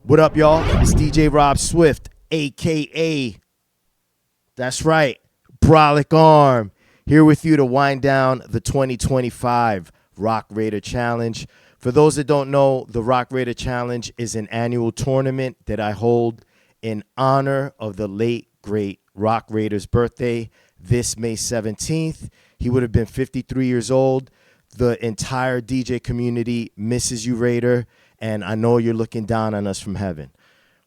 What up, y'all? It's DJ Rob Swift, a.k.a. That's right, Brolic Arm, here with you to wind down the 2025 Roc Raida Challenge. For those that don't know, the Roc Raida Challenge is an annual tournament that I hold in honor of the late, great Roc Raida's birthday this May 17th. He would have been 53 years old. The entire DJ community misses you, Raider, and I know you're looking down on us from heaven.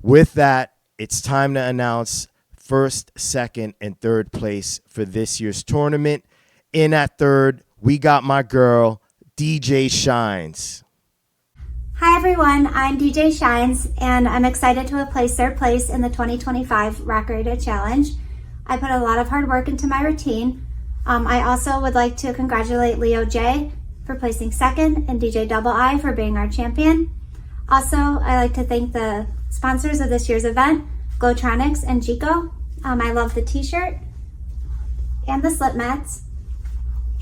With that, it's time to announce first, second, and third place for this year's tournament. In at third, we got my girl, DJ Shines. Hi everyone, I'm DJ Shines, and I'm excited to have placed third place in the 2025 Roc Raida Challenge. I put a lot of hard work into my routine. I also would like to congratulate Leo J for placing second and DJ Double I for being our champion. Also, I like to thank the sponsors of this year's event, Glowtronics and Chico. I love the t-shirt and the slip mats.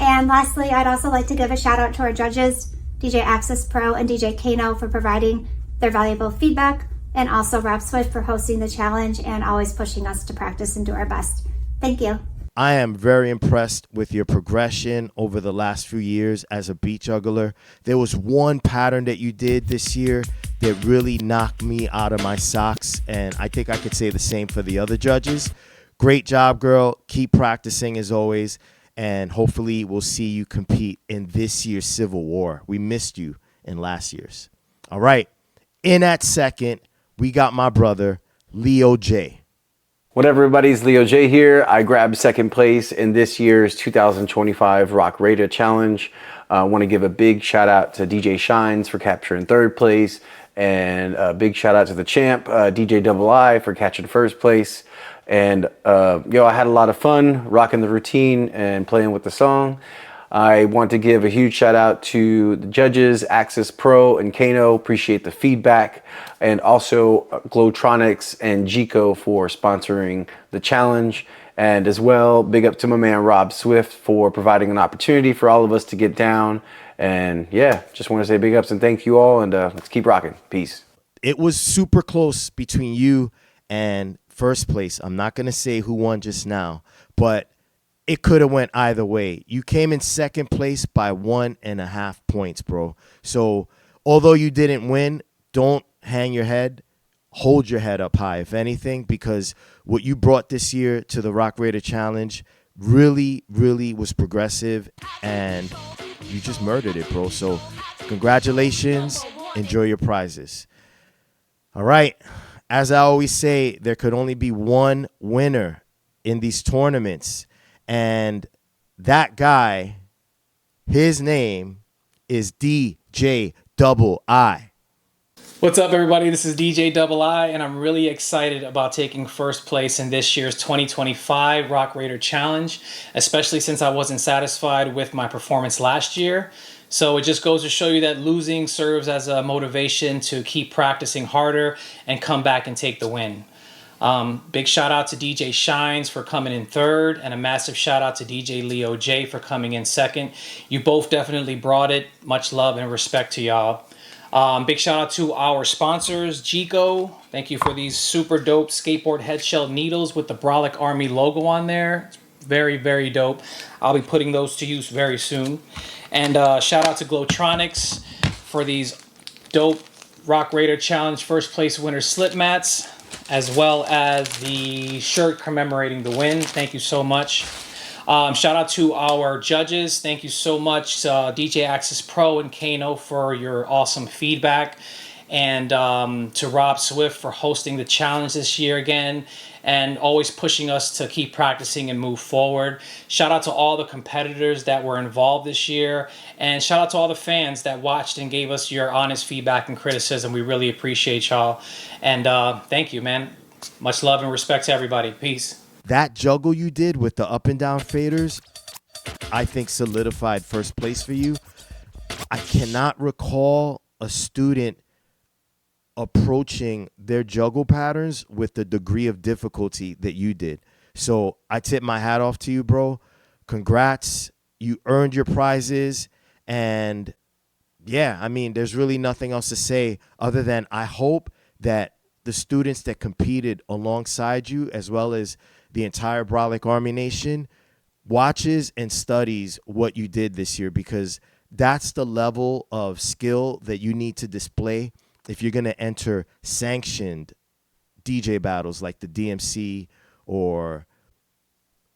And lastly, I'd also like to give a shout out to our judges, DJ Access Pro and DJ Kano, for providing their valuable feedback, and also Rob Swift for hosting the challenge and always pushing us to practice and do our best. Thank you. I am very impressed with your progression over the last few years as a beat juggler. There was one pattern that you did this year that really knocked me out of my socks, and I think I could say the same for the other judges. Great job, girl. Keep practicing as always, and hopefully we'll see you compete in this year's Civil War. We missed you in last year's. All right. In at second, we got my brother, Leo J. What up, everybody? It's Leo J here. I grabbed second place in this year's 2025 Roc Raida Challenge. I want to give a big shout out to DJ Shines for capturing third place, and a big shout out to the champ, DJ Double I, for catching first place. And I had a lot of fun rocking the routine and playing with the song. I want to give a huge shout out to the judges, Access Pro and Kano. Appreciate the feedback. And also Glowtronics and Chico for sponsoring the challenge. And as well, big up to my man Rob Swift for providing an opportunity for all of us to get down. And yeah, just want to say big ups and thank you all. And let's keep rocking. Peace. It was super close between you and first place. I'm not going to say who won just now, but it could have went either way. You came in second place by 1.5 points, bro. So although you didn't win, don't hang your head. Hold your head up high, if anything, because what you brought this year to the Roc Raida Challenge really, really was progressive, and you just murdered it, bro. So congratulations. Enjoy your prizes. All right. As I always say, there could only be one winner in these tournaments. And that guy, his name is DJ Double I. What's up, everybody? This is DJ Double I, and I'm really excited about taking first place in this year's 2025 Roc Raida Challenge, especially since I wasn't satisfied with my performance last year. So it just goes to show you that losing serves as a motivation to keep practicing harder and come back and take the win. Big shout out to DJ Shines for coming in third, and a massive shout out to DJ Leo J for coming in second. You both definitely brought it. Much love and respect to y'all. Big shout out to our sponsors, Chico. Thank you for these super dope skateboard head shell needles with the Brolic Army logo on there. It's very, very dope. I'll be putting those to use very soon. And shout out to Glowtronics for these dope Roc Raida Challenge first place winner slip mats, as well as the shirt commemorating the win. Thank you so much. Shout out to our judges. Thank you so much, DJ Access Pro and Kano, for your awesome feedback. And to Rob Swift for hosting the challenge this year again, and always pushing us to keep practicing and move forward. Shout out to all the competitors that were involved this year, and shout out to all the fans that watched and gave us your honest feedback and criticism. We really appreciate y'all, and thank you, man. Much love and respect to everybody. Peace. That juggle you did with the up and down faders, I think solidified first place for you. I cannot recall a student approaching their juggle patterns with the degree of difficulty that you did. So I tip my hat off to you, bro. Congrats. You earned your prizes. And yeah, I mean, there's really nothing else to say other than I hope that the students that competed alongside you, as well as the entire Brolic Army Nation, watches and studies what you did this year, because that's the level of skill that you need to display if you're going to enter sanctioned DJ battles like the DMC or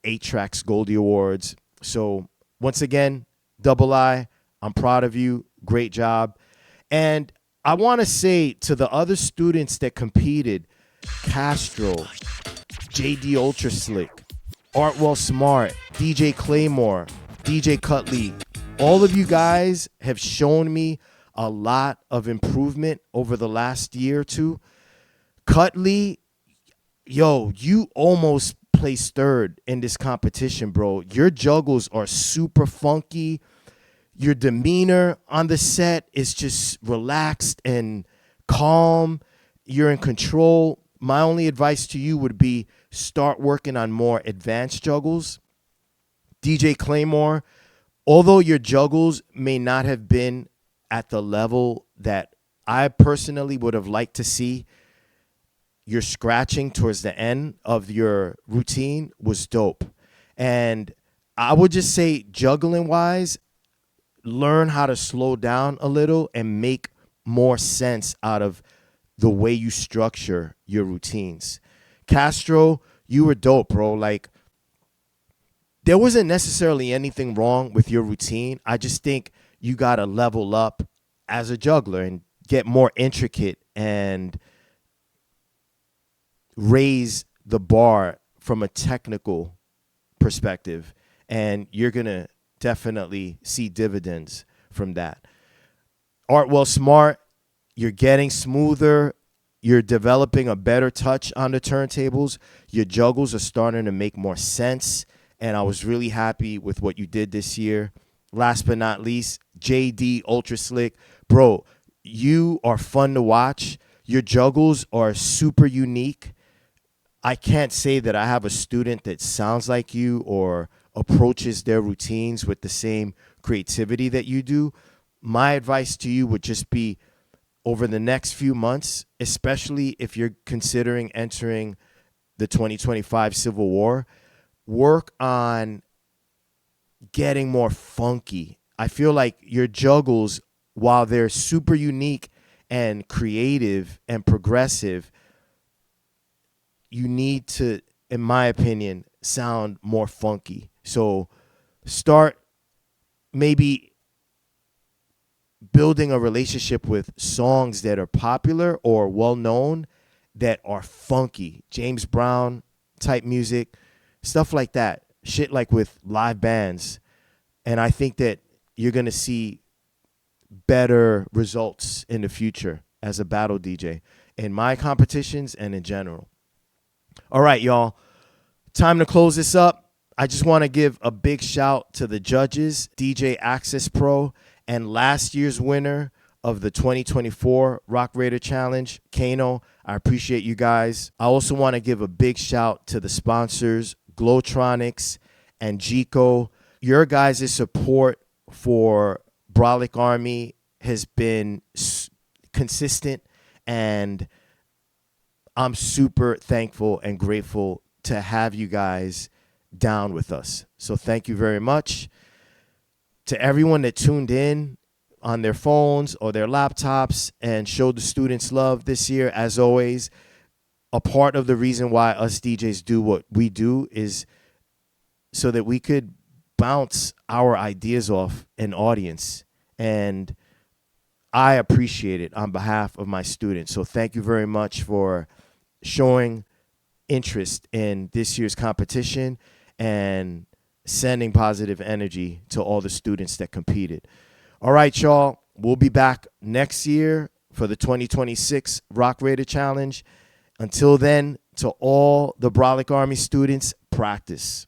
8-Tracks Goldie Awards. So once again, Double I, I'm proud of you. Great job. And I want to say to the other students that competed, Castro, JD Ultra Slick, Artwell Smart, DJ Claymore, DJ Cutley, all of you guys have shown me a lot of improvement over the last year or two. Cutley, yo, you almost placed third in this competition, bro. Your juggles are super funky. Your demeanor on the set is just relaxed and calm. You're in control. My only advice to you would be start working on more advanced juggles. DJ Claymore, although your juggles may not have been at the level that I personally would have liked to see, your scratching towards the end of your routine was dope. And I would just say, juggling wise, learn how to slow down a little and make more sense out of the way you structure your routines. Castro, you were dope, bro. Like, there wasn't necessarily anything wrong with your routine. I just think you got to level up as a juggler and get more intricate and raise the bar from a technical perspective. And you're going to definitely see dividends from that. Artwell Smart, you're getting smoother. You're developing a better touch on the turntables. Your juggles are starting to make more sense. And I was really happy with what you did this year. Last but not least, JD Ultra Slick. Bro, you are fun to watch. Your juggles are super unique. I can't say that I have a student that sounds like you or approaches their routines with the same creativity that you do. My advice to you would just be, over the next few months, especially if you're considering entering the 2025 Civil War, work on getting more funky. I feel like your juggles, while they're super unique and creative and progressive, you need to, in my opinion, sound more funky. So start maybe building a relationship with songs that are popular or well-known that are funky. James Brown type music, stuff like that. Shit like with live bands. And I think that you're going to see better results in the future as a battle DJ in my competitions and in general. All right, y'all. Time to close this up. I just want to give a big shout to the judges, DJ Access Pro, and last year's winner of the 2024 Roc Raida Challenge, Kano. I appreciate you guys. I also want to give a big shout to the sponsors, Glowtronics and Gico. Your guys' support for Brolic Army has been consistent, and I'm super thankful and grateful to have you guys down with us. So thank you very much. To everyone that tuned in on their phones or their laptops and showed the students love this year, as always, a part of the reason why us DJs do what we do is so that we could bounce our ideas off an audience. And I appreciate it on behalf of my students. So thank you very much for showing interest in this year's competition and sending positive energy to all the students that competed. All right, y'all. We'll be back next year for the 2026 Roc Raida Challenge. Until then, to all the Brolic Army students, practice.